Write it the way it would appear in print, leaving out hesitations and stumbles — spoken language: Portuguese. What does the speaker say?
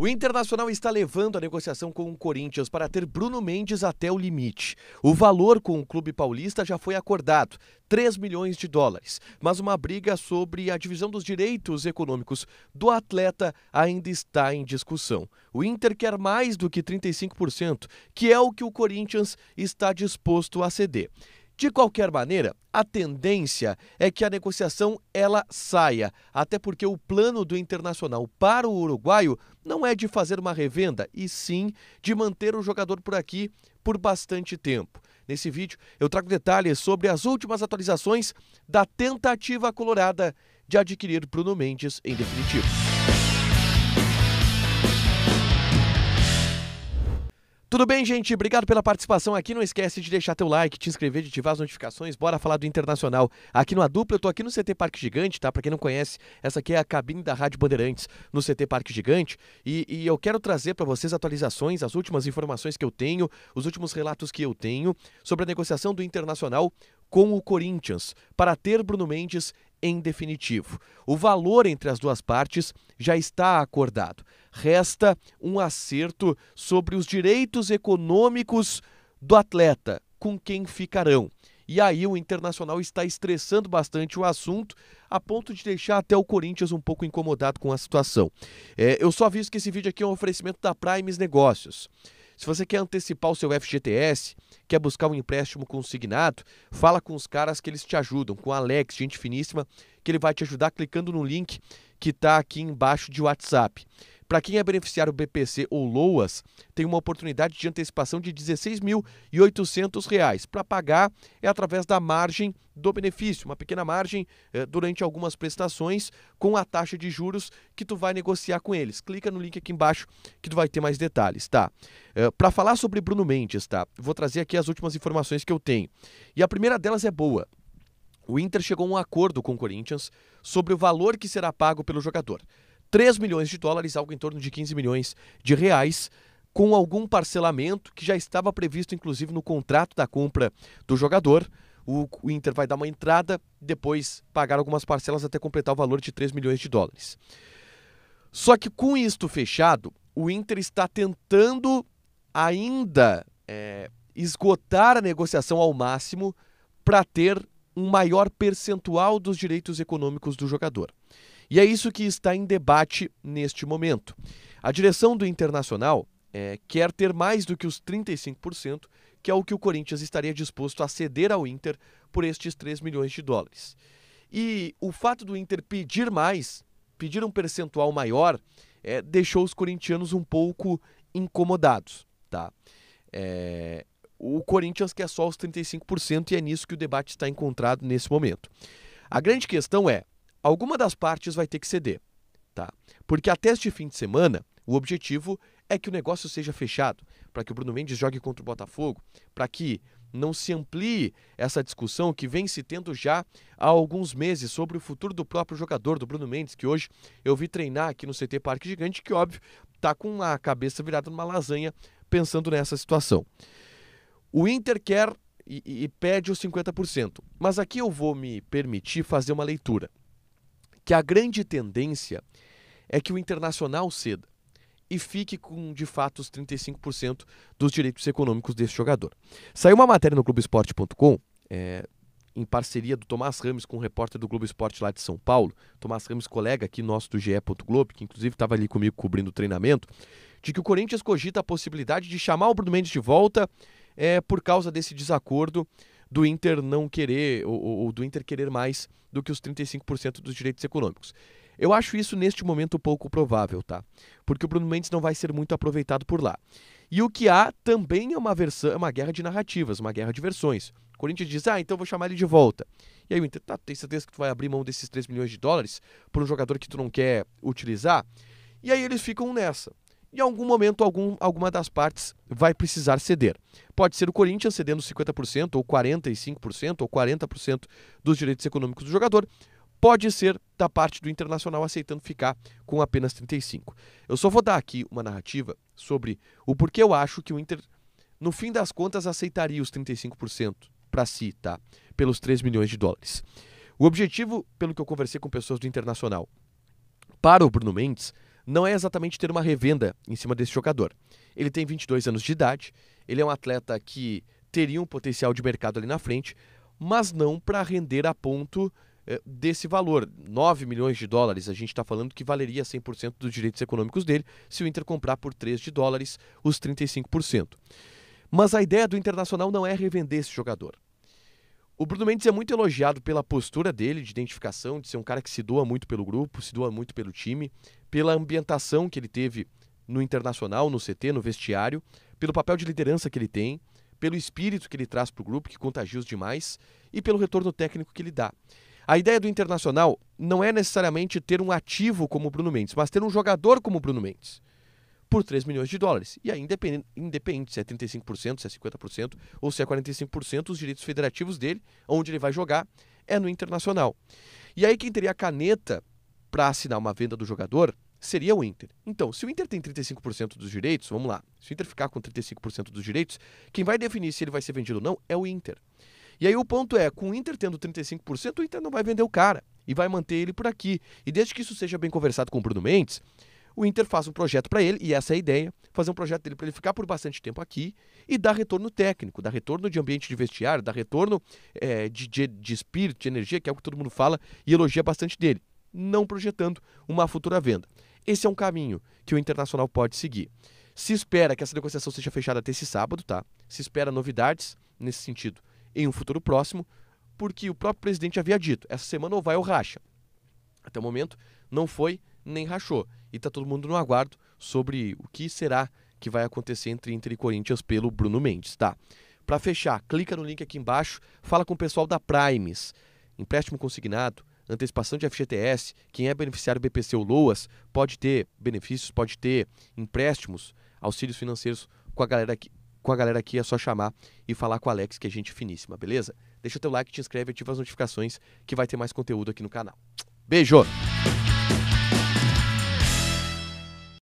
O Internacional está levando a negociação com o Corinthians para ter Bruno Mendes até o limite. O valor com o clube paulista já foi acordado, 3 milhões de dólares. Mas uma briga sobre a divisão dos direitos econômicos do atleta ainda está em discussão. O Inter quer mais do que 35%, que é o que o Corinthians está disposto a ceder. De qualquer maneira, a tendência é que a negociação ela saia, até porque o plano do Internacional para o uruguaio não é de fazer uma revenda, e sim de manter o jogador por aqui por bastante tempo. Nesse vídeo eu trago detalhes sobre as últimas atualizações da tentativa colorada de adquirir Bruno Mendes em definitivo. Tudo bem, gente? Obrigado pela participação aqui. Não esquece de deixar teu like, te inscrever, de ativar as notificações. Bora falar do Internacional aqui no A Dupla. Eu tô aqui no CT Parque Gigante, tá? Pra quem não conhece, essa aqui é a cabine da Rádio Bandeirantes no CT Parque Gigante. E eu quero trazer para vocês atualizações, as últimas informações que eu tenho, os últimos relatos que eu tenho sobre a negociação do Internacional com o Corinthians para ter Bruno Mendes em definitivo. O valor entre as duas partes já está acordado. Resta um acerto sobre os direitos econômicos do atleta, com quem ficarão. E aí o Internacional está estressando bastante o assunto, a ponto de deixar até o Corinthians um pouco incomodado com a situação. Eu só aviso que esse vídeo aqui é um oferecimento da Primes Negócios. Se você quer antecipar o seu FGTS, quer buscar um empréstimo consignado, fala com os caras que eles te ajudam, com o Alex, gente finíssima, que ele vai te ajudar clicando no link que está aqui embaixo de WhatsApp. Para quem é beneficiário BPC ou LOAS, tem uma oportunidade de antecipação de R$ 16.800. Para pagar é através da margem do benefício, uma pequena margem durante algumas prestações com a taxa de juros que tu vai negociar com eles. Clica no link aqui embaixo que tu vai ter mais detalhes, tá? Para falar sobre Bruno Mendes, tá? Vou trazer aqui as últimas informações que eu tenho. E a primeira delas é boa. O Inter chegou a um acordo com o Corinthians sobre o valor que será pago pelo jogador. 3 milhões de dólares, algo em torno de 15 milhões de reais, com algum parcelamento que já estava previsto, inclusive, no contrato da compra do jogador. O Inter vai dar uma entrada, depois pagar algumas parcelas até completar o valor de 3 milhões de dólares. Só que com isto fechado, o Inter está tentando ainda esgotar a negociação ao máximo para ter um maior percentual dos direitos econômicos do jogador. E é isso que está em debate neste momento. A direção do Internacional quer ter mais do que os 35%, que é o que o Corinthians estaria disposto a ceder ao Inter por estes 3 milhões de dólares. E o fato do Inter pedir mais, pedir um percentual maior, deixou os corintianos um pouco incomodados, tá? O Corinthians quer só os 35% e é nisso que o debate está encontrado nesse momento. A grande questão é, alguma das partes vai ter que ceder, tá? Porque até este fim de semana, o objetivo é que o negócio seja fechado, para que o Bruno Mendes jogue contra o Botafogo, para que não se amplie essa discussão que vem se tendo já há alguns meses sobre o futuro do próprio jogador, do Bruno Mendes, que hoje eu vi treinar aqui no CT Parque Gigante, que óbvio, está com a cabeça virada numa lasanha pensando nessa situação. O Inter quer e pede os 50%, mas aqui eu vou me permitir fazer uma leitura. Que a grande tendência é que o Internacional ceda e fique com, de fato, os 35% dos direitos econômicos desse jogador. Saiu uma matéria no Globoesporte.com, em parceria do Tomás Rames com o repórter do Globo Esporte lá de São Paulo, Tomás Rames, colega aqui nosso do GE. Globo, que inclusive estava ali comigo cobrindo o treinamento, de que o Corinthians cogita a possibilidade de chamar o Bruno Mendes de volta por causa desse desacordo do Inter não querer, ou do Inter querer mais do que os 35% dos direitos econômicos. Eu acho isso neste momento pouco provável, tá? Porque o Bruno Mendes não vai ser muito aproveitado por lá. E o que há também é uma guerra de narrativas, uma guerra de versões. O Corinthians diz, então eu vou chamar ele de volta. E aí o Inter, tem certeza que tu vai abrir mão desses 3 milhões de dólares por um jogador que tu não quer utilizar? E aí eles ficam nessa. Em algum momento, alguma das partes vai precisar ceder. Pode ser o Corinthians cedendo 50%, ou 45%, ou 40% dos direitos econômicos do jogador. Pode ser da parte do Internacional aceitando ficar com apenas 35%. Eu só vou dar aqui uma narrativa sobre o porquê eu acho que o Inter, no fim das contas, aceitaria os 35% para si, tá? Pelos 3 milhões de dólares. O objetivo, pelo que eu conversei com pessoas do Internacional, para o Bruno Mendes, não é exatamente ter uma revenda em cima desse jogador. Ele tem 22 anos de idade, ele é um atleta que teria um potencial de mercado ali na frente, mas não para render a ponto desse valor. 9 milhões de dólares, a gente está falando que valeria 100% dos direitos econômicos dele se o Inter comprar por 3 de dólares os 35%. Mas a ideia do Internacional não é revender esse jogador. O Bruno Mendes é muito elogiado pela postura dele de identificação, de ser um cara que se doa muito pelo grupo, se doa muito pelo time, pela ambientação que ele teve no Internacional, no CT, no vestiário, pelo papel de liderança que ele tem, pelo espírito que ele traz para o grupo, que contagia os demais, e pelo retorno técnico que ele dá. A ideia do Internacional não é necessariamente ter um ativo como o Bruno Mendes, mas ter um jogador como o Bruno Mendes, por 3 milhões de dólares. E aí independe se é 35%, se é 50% ou se é 45%, os direitos federativos dele, onde ele vai jogar, é no Internacional. E aí quem teria a caneta para assinar uma venda do jogador seria o Inter. Então, se o Inter tem 35% dos direitos, vamos lá, se o Inter ficar com 35% dos direitos, quem vai definir se ele vai ser vendido ou não é o Inter. E aí o ponto é, com o Inter tendo 35%, o Inter não vai vender o cara e vai manter ele por aqui. E desde que isso seja bem conversado com o Bruno Mendes, o Inter faz um projeto para ele, e essa é a ideia, fazer um projeto dele para ele ficar por bastante tempo aqui e dar retorno técnico, dar retorno de ambiente de vestiário, dar retorno de espírito, de energia, que é o que todo mundo fala e elogia bastante dele, não projetando uma futura venda. Esse é um caminho que o Internacional pode seguir. Se espera que essa negociação seja fechada até esse sábado, tá? Se espera novidades nesse sentido em um futuro próximo, porque o próprio presidente havia dito, essa semana ou vai ou racha. Até o momento não foi nem rachou. E está todo mundo no aguardo sobre o que será que vai acontecer entre Inter e Corinthians pelo Bruno Mendes, tá? Para fechar, clica no link aqui embaixo, fala com o pessoal da Primes. Empréstimo consignado, antecipação de FGTS, quem é beneficiário BPC ou LOAS pode ter benefícios, pode ter empréstimos, auxílios financeiros com a galera aqui, é só chamar e falar com o Alex, que é gente finíssima, beleza? Deixa o teu like, te inscreve, ativa as notificações que vai ter mais conteúdo aqui no canal. Beijo!